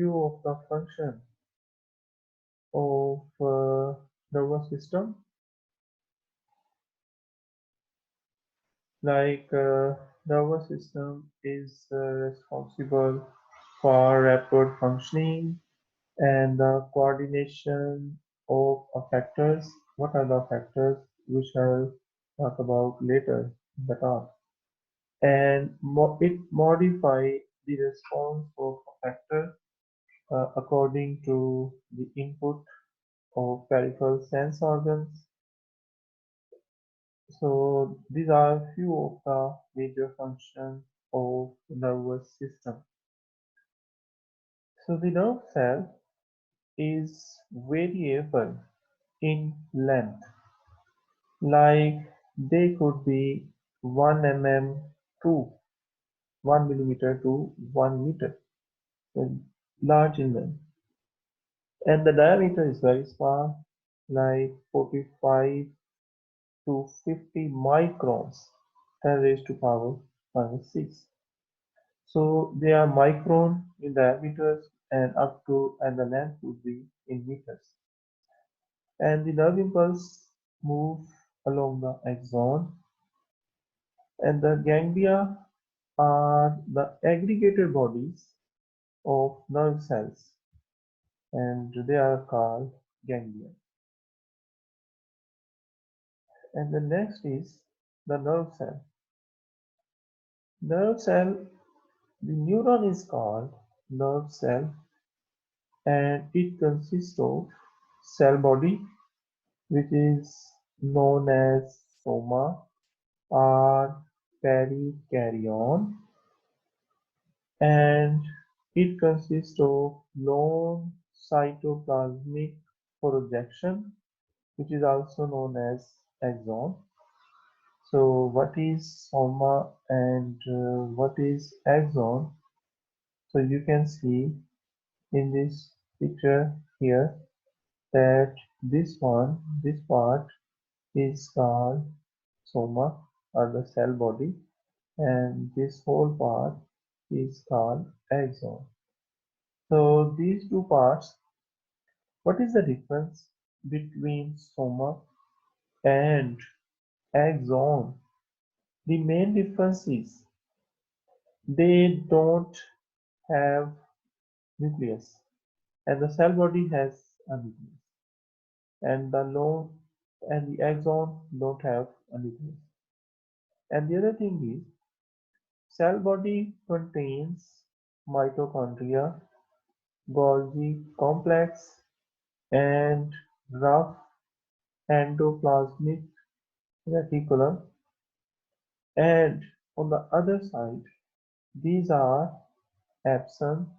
few of the functions of nervous system, like nervous system is responsible for rapid functioning and the coordination of factors. What are the factors? We shall talk about later in the talk. And it modify the response of a factor according to the input of peripheral sense organs. So these are few of the major functions of the nervous system. So the nerve cell is variable in length, like they could be 1 mm to 1 millimeter to 1 meter, so large in length. And the diameter is very small, like 45 to 50 microns, 10 raised to power minus 6. So they are micron in diameters and up to, and the length would be in meters. And the nerve impulse move along the axon, and the ganglia are the aggregated bodies of nerve cells, and they are called ganglia. And the next is the nerve cell. Nerve cell, the neuron is called nerve cell, and it consists of cell body, which is known as soma or perikaryon, and it consists of long cytoplasmic projection, which is also known as axon. So what is soma and what is axon? So you can see in this picture here that this part is called soma or the cell body, and this whole part is called axon. So these two parts, what is the difference between soma and axon? The main difference is they don't have nucleus, and the cell body has a nucleus, and the axon don't have a nucleus. And the other thing is, cell body contains mitochondria, Golgi complex, and rough endoplasmic reticulum, and on the other side, these are absent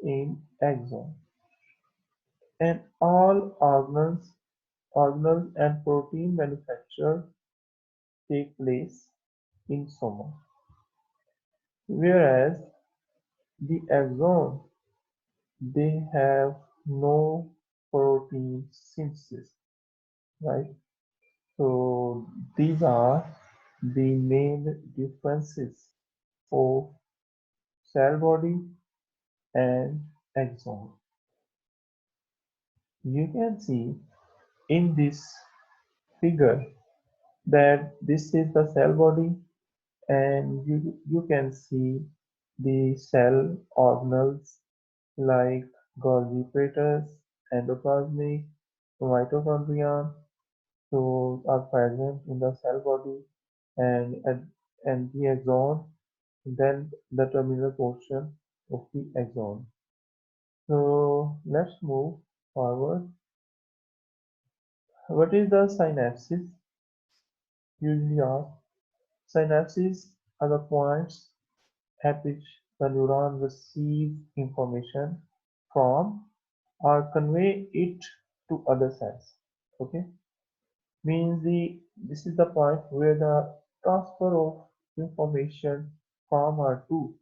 in axon. And all organelles and protein manufacture take place in soma, whereas the axon, they have no protein synthesis, right? So these are the main differences of cell body and axon. You can see in this figure that this is the cell body, and you can see the cell organelles like Golgi apparatus, endoplasmic, mitochondria, so are present in the cell body, and the axon, then the terminal portion of the axon. So let's move forward. What is the synapses? Usually asked. Synapses are the points at which the neuron receives information from or convey it to other cells. Okay, means this is the point where the transfer of information from or to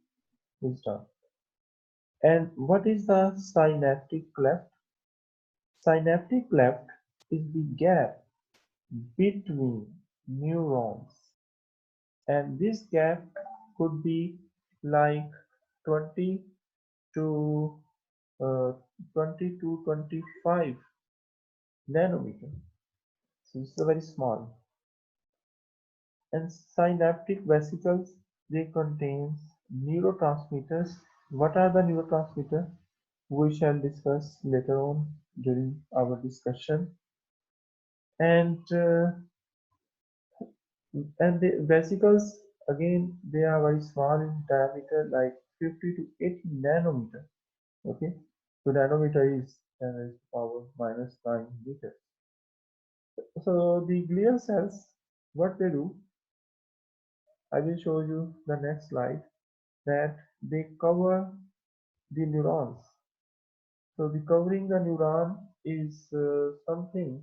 is done. And what is the synaptic cleft? Synaptic cleft is the gap between neurons, and this gap could be like 20 to 20 to 25 nanometer. So it's very small. And synaptic vesicles, they contain neurotransmitters. What are the neurotransmitters? We shall discuss later on during our discussion. And the vesicles, again, they are very small in diameter, like 50 to 80 nanometer. Okay, so nanometer is 10 raised to the power minus 9 meter. So the glial cells, what they do, I will show you the next slide, that they cover the neurons. So the covering the neuron is something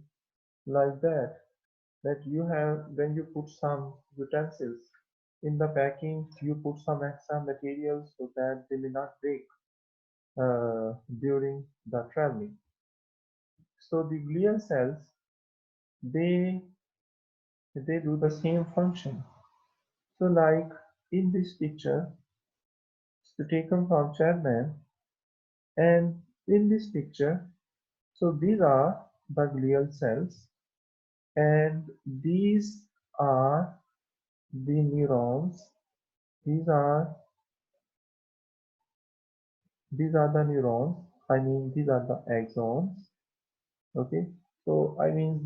like that you have when you put some utensils in the packing, you put some extra materials so that they may not break during the traveling. So the glial cells, they they do the same function. So like in this picture, it's taken from Chapman, and in this picture, so these are the glial cells, and these are the neurons. These are these are the neurons. I mean, these are the axons. Okay, so I mean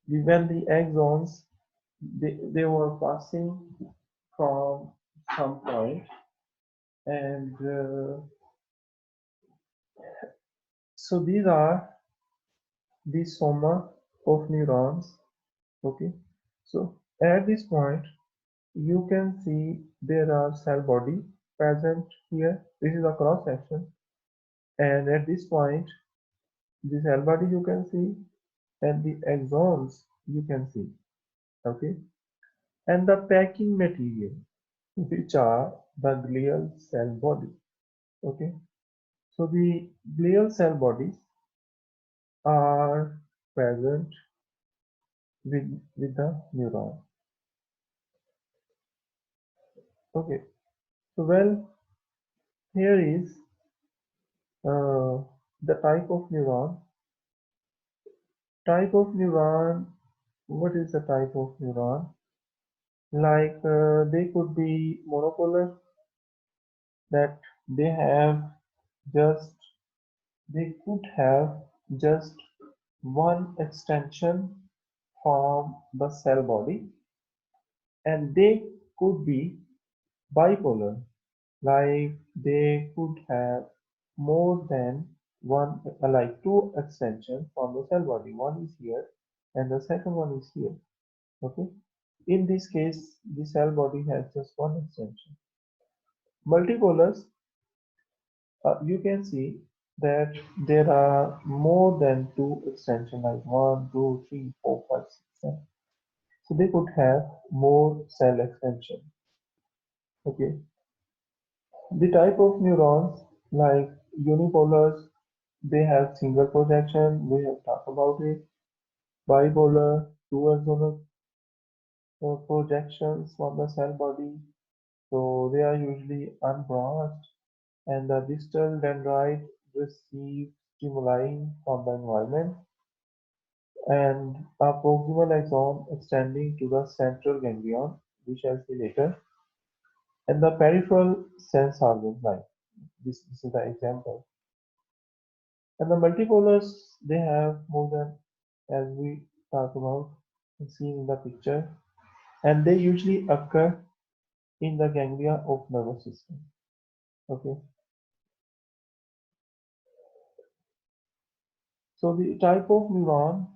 when the axons, they were passing from some point, and so these are the soma of neurons. Okay, so at this point you can see there are cell body present here. This is a cross section, and at this point the cell body you can see, and the axons you can see. Okay, and the packing material, which are the glial cell body. Okay, so the glial cell bodies are present with the neuron. Okay, so well, here is the type of neuron. Type of neuron. What is the type of neuron? Like they could be monopolar, that they have just they could have just one extension from the cell body, and they could be bipolar, like they could have more than one, like two extensions from the cell body. One is here and the second one is here. Okay, in this case the cell body has just one extension. Multipolars, you can see that there are more than two extensions, like one, two, three, four, five, six, seven. So they could have more cell extension. Okay. The type of neurons, like unipolars, they have single projection. We have talked about it. Bipolar, two axonal projections from the cell body. So they are usually unbranched, and the distal dendrite receive stimuli from the environment, and a proximal axon extending to the central ganglion, we shall see later, and the peripheral sense organs, like this is the example. And the multipolars, they have more than, as we talk about, seen in the picture, and they usually occur in the ganglia of nervous system. Okay, so the type of neuron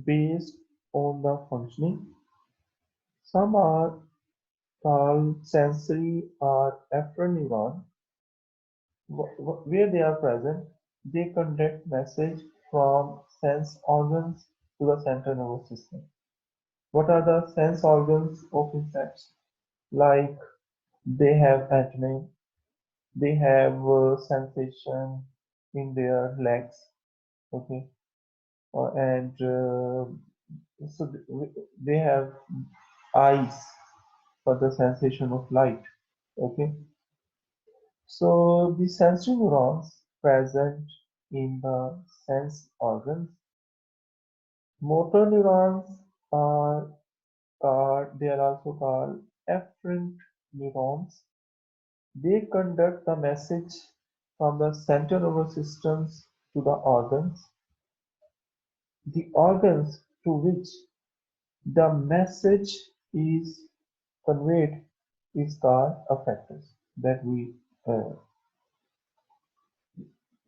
based on the functioning. Some are called sensory or efferent neuron. Where they are present, they conduct message from sense organs to the central nervous system. What are the sense organs of insects? Like they have antennae, they have sensation in their legs. Okay, and so they have eyes for the sensation of light. Okay, so the sensory neurons, present in the sense organs. Motor neurons they are also called efferent neurons. They conduct the message from the central nervous systems to the organs. The organs to which the message is conveyed is called effectors uh,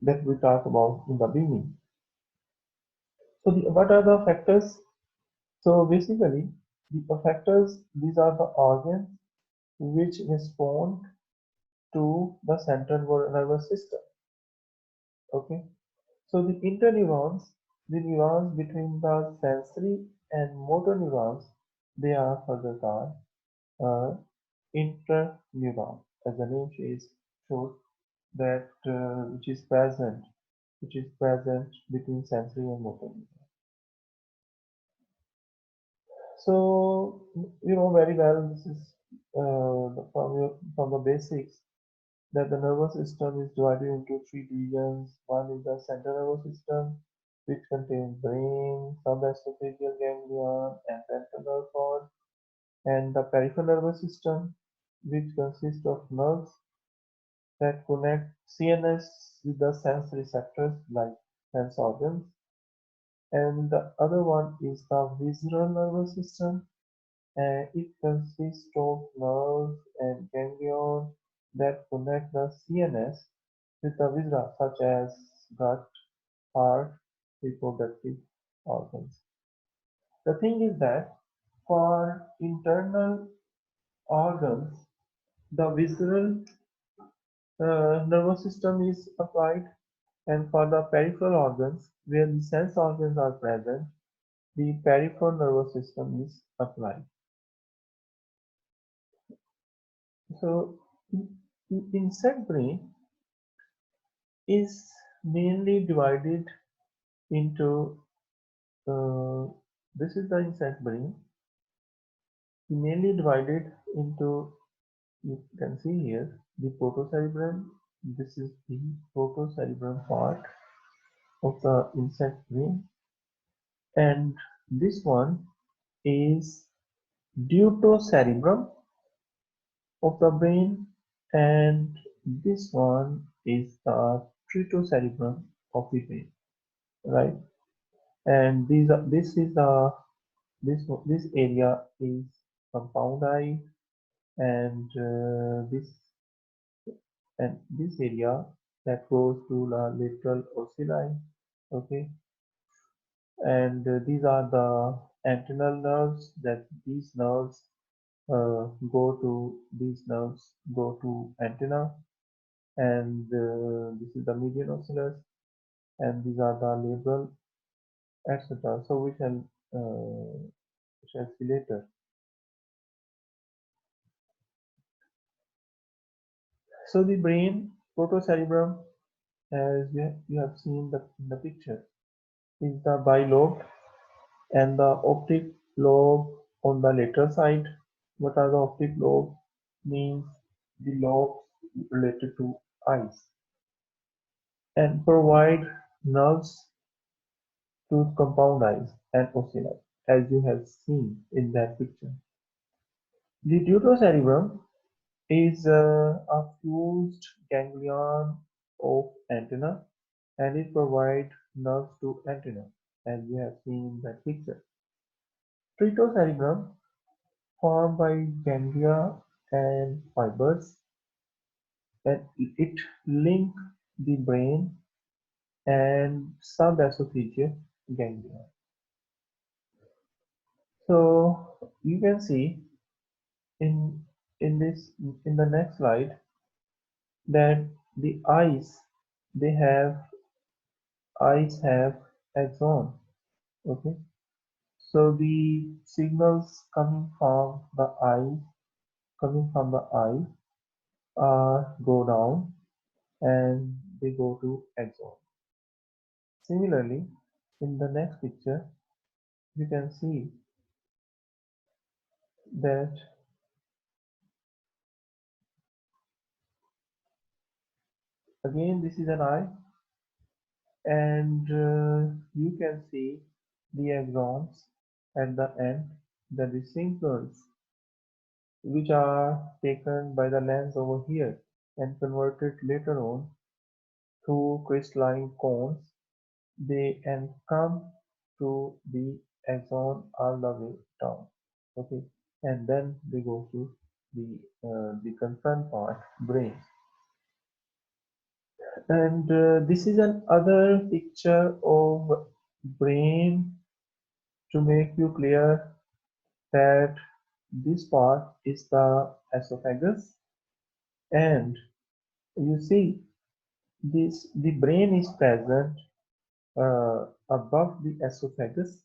that we talked about in the beginning. So what are the factors? So basically, the effectors, these are the organs which respond to the central nervous system. Okay. So the interneurons, the neurons between the sensory and motor neurons, they are further called uh, interneuron, as the name shows that which is present between sensory and motor neuron. So you know very well this is from the basics that the nervous system is divided into three divisions. One is the central nervous system, which contains brain, subesophageal ganglion, and ventral nerve cord, and the peripheral nervous system, which consists of nerves that connect CNS with the sense receptors like sense organs, and the other one is the visceral nervous system, and it consists of nerves and ganglion that connect the CNS with the viscera such as gut, heart, reproductive organs. The thing is that for internal organs, the visceral nervous system is applied, and for the peripheral organs, where the sense organs are present, the peripheral nervous system is applied. So, insect brain is mainly divided into uh, this is the insect brain, mainly divided into, you can see here, the protocerebrum. This is the protocerebrum part of the insect brain, and this one is deutocerebrum of the brain, and this one is the tritocerebrum of the brain, right? And this area is compound eye, and this area that goes to the lateral ocelli. Okay, and these are the antennal nerves that these nerves go to antenna, and this is the median ocellus, and these are the labral, etc. So we shall see later. So the brain protocerebrum, as you have seen in the picture, is the bilobed, and the optic lobe on the lateral side. What are the optic lobe? Means the lobes related to eyes, and provide nerves to compound eyes and ocelli, as you have seen in that picture. The deuterocerebrum is a fused ganglion of antenna, and it provides nerves to antenna, as you have seen in that picture. Tritocerebrum formed by ganglia and fibers, and it link the brain and subesophageal ganglia. So you can see in in the next slide that the they have eyes have axon. Okay, so the signals coming from the eye go down, and they go to axon. Similarly, in the next picture you can see that Again, this is an eye, and you can see the axons at the end, the signals which are taken by the lens over here and converted later on through crystalline cones. They and come to the axon all the way down. Okay, and then they go to the concerned part, brain. And this is another picture of brain to make you clear that this part is the esophagus, and you see this the brain is present above the esophagus,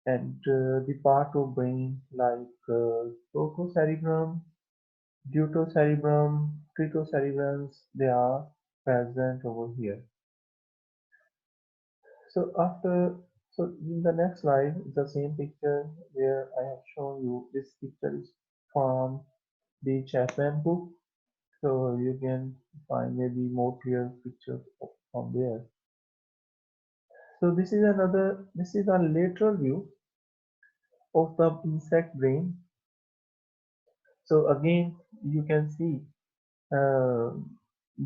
and the part of brain like protocerebrum, deuterocerebrum, tritocerebrums, they are present over here. So after, so in the next slide is the same picture where I have shown you. This picture is from the Chapman book, so you can find maybe more clear pictures from there. So this is a lateral view of the insect brain. So again, you can see uh,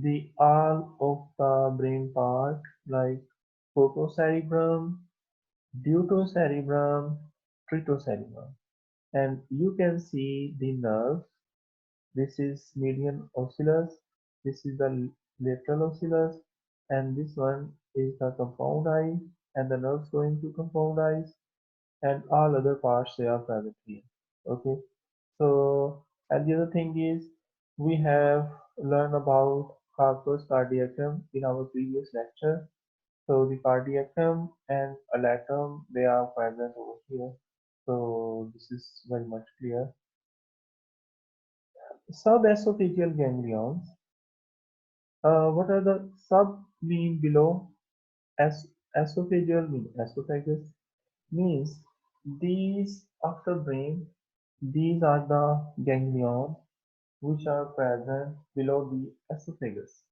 the all of the brain part like protocerebrum, deuterocerebrum, tritocerebrum, and you can see the nerves. This is median ocellus, this is the lateral ocellus, and this one is the compound eye, and the nerves going to compound eyes, and all other parts they are present here. Okay, so and the other thing is we have learned about corpus cardiacum in our previous lecture. So the cardiacum and alatum they are present over here. So this is very much clear. Subesophageal ganglions. What are the sub mean below? As esophageal mean esophagus means these after brain. These are the ganglions which are present below the esophagus.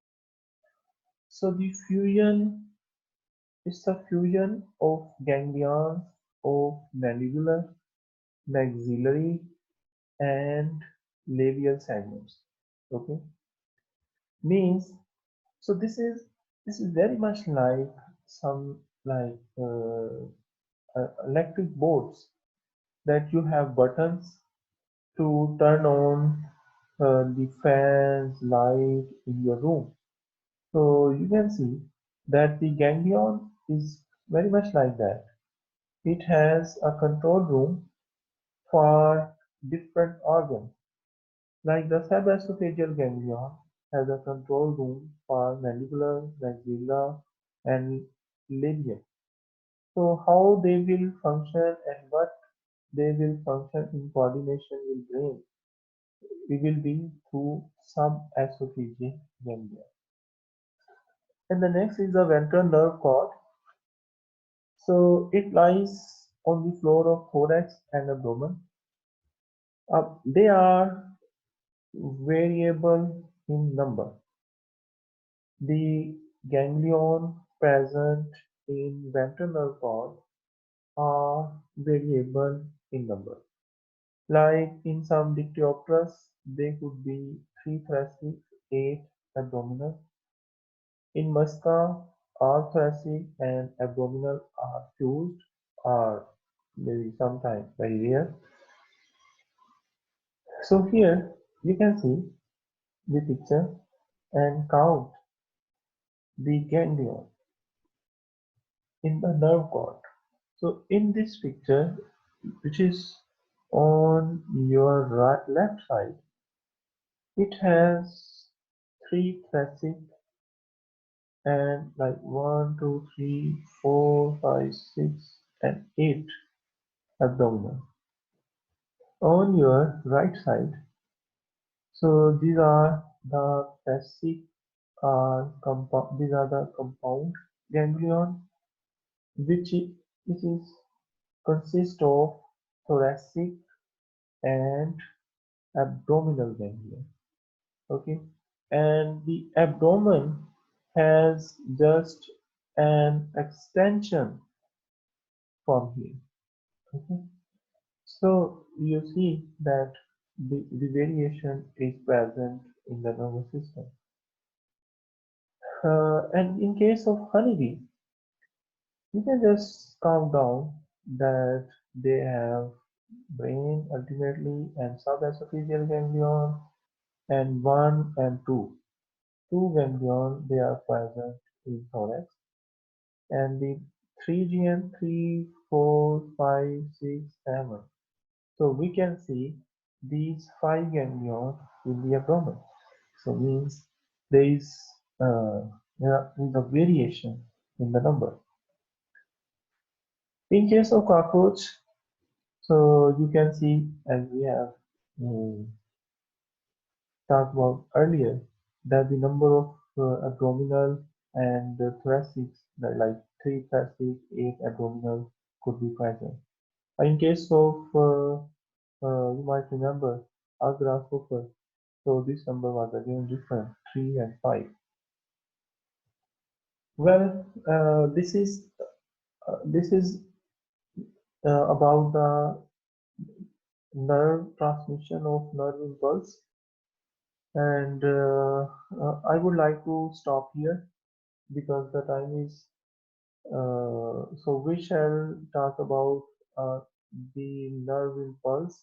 So the fusion is the fusion of ganglions of mandibular, maxillary, and labial segments. Okay, means so this is very much like some like electric boards that you have buttons to turn on the fans light in your room. So you can see that the ganglion is very much like that. It has a control room for different organs. Like the subesophageal ganglion has a control room for mandibular, maxilla, and labia. So how they will function and what they will function in coordination with brain, it will be through subesophageal ganglia. And the next is the ventral nerve cord. So it lies on the floor of thorax and abdomen. They are variable in number. The ganglion present in ventral nerve cord are variable in number. Like in some Dictyopterus, they could be 3 thoracic, 8 abdominal. In Musca, all thoracic and abdominal are fused or maybe sometimes very rare. So here you can see the picture and count the ganglion in the nerve cord. So in this picture, which is on your left side, it has 3 thoracic and like 1, 2, 3, 4, 5, 6, and 8 abdominal. On your right side, so these are the thoracic these are the compound ganglion, which is consist of thoracic and abdominal ganglion. Okay, and the abdomen has just an extension from here. Okay? So you see that the variation is present in the nervous system. And in case of honeybee, you can just count down that they have brain ultimately and subesophageal ganglion and 1 and 2. Two ganglion they are present in thorax and the 3G and 3, 4, 5, 6, 7. So we can see these 5 ganglion in the abdomen. So means there is a variation in the number. In case of cockroach, so you can see as we have um, talked about earlier that the number of abdominal and thoracic, like 3 thoracic, 8 abdominal could be present. In case of, you might remember, our grasshopper, so this number was again different, 3 and 5. Well, this is about the nerve transmission of nerve impulse, and I would like to stop here because the time is. So we shall talk about the nerve impulse